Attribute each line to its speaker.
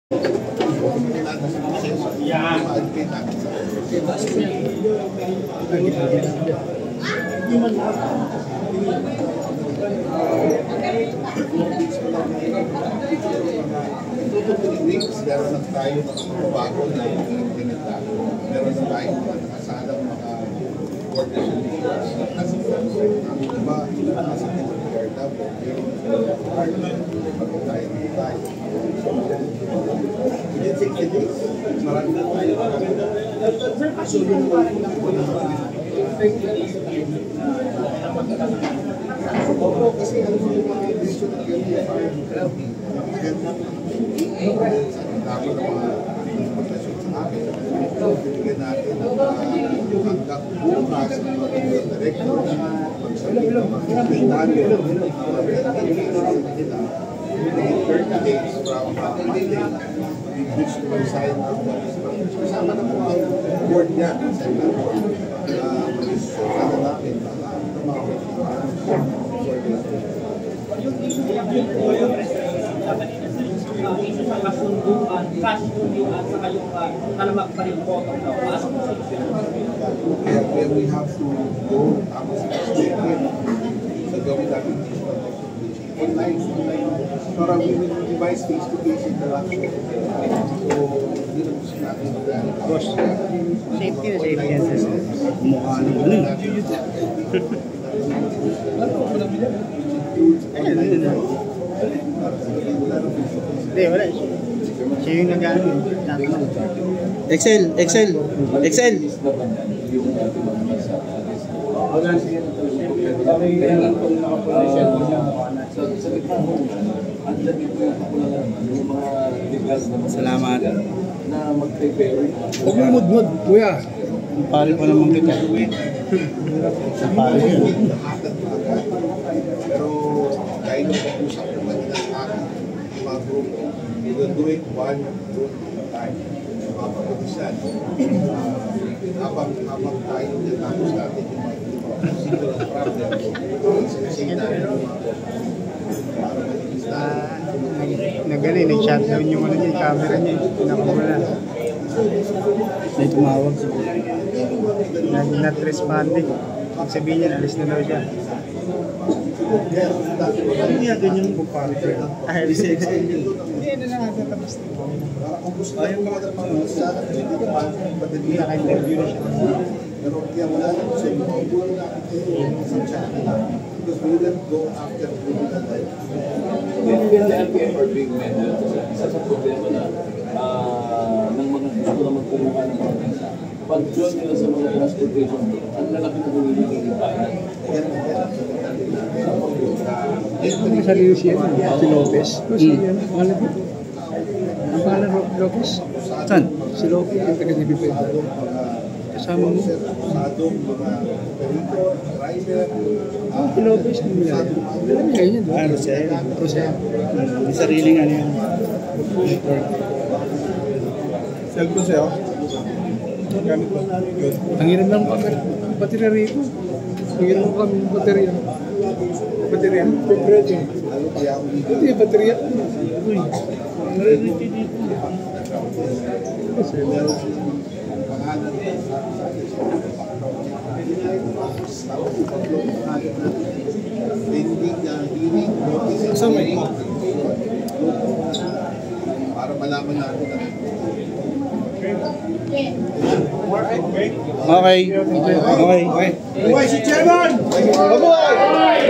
Speaker 1: Meron na tayo mga bago na pinagpinita. Meron na tayo mga nakasalang mga coordination as diba, as a PRW, within 60 days, marami na tayo. So yung opo, kasi ano yung mga decision na gano'n dapat ang mga importasyon sa akin. Bigyan natin hanggang bukas ng mga directors, magsabi ng mga kailangan nila 30 days from Monday, we wish to sign up. Kasama na po ang board niya sa board. Mag-isosama namin
Speaker 2: kasunduan sa kayong kalamag pa rin po.
Speaker 1: Kaya we have to go tapos sa gawin natin online. Para we will devise face-to-face interaction. So, hindi na gusto natin
Speaker 3: boss, safety na safety yan. Mukha ng ano yun. Hindi, wala. Siya yung nag-ano. Excel. Salamat. Huwag mo mudmud, kuya. Pare ko naman kita. Pare yun.
Speaker 1: Pero kahit mag-usap naman ng aking mga grupo, we will do it one group at a time. Mga pag-usan. Habang tayo natapos natin yung mga single problem, sinasin natin yung mga para malinis natin.
Speaker 3: Nagaling, nag-shutdown yung ano niya, yung camera niya. Pinakawala. May tumawag siguro. Not responding. Ang sabihin niya, alis na daw siya. Ano niya, ganyan po party? Hindi na lang ata tapos na.
Speaker 1: Kung gusto tayo mga napangos sa akin, hindi naman madali na
Speaker 3: naka-interview na siya.
Speaker 1: pero kaya wala na kasi maubulan natin sa channel because we will go after the life.
Speaker 4: When the LPM are being mentioned, isa sa problema na ng mga gusto na magkuluhan ng mga bansa. Pag-join nila sa mga transportation, ang lalaki na bumibigay ng bayan.
Speaker 3: Ang sarili siya, si Lopez. Ang pangalan Lopez? Saan? Si Lopez, yung taga-CBP. Kasama mo? Si Lopez, hindi nila. Alam niya yun. Rosel. May sariling ano yan.
Speaker 1: Cellphone sa'yo? Gamit ko.
Speaker 3: Ang hirap ng baterya rito. Ang hirap ng kami ng baterya. Baterya? Temperature.
Speaker 1: Ano kaya ako dito?
Speaker 3: Ito yung baterya. Uy. Narinig dito.
Speaker 1: Pangalan para malaman natin
Speaker 3: Okay.
Speaker 1: Buhay si Chairman! Buhay!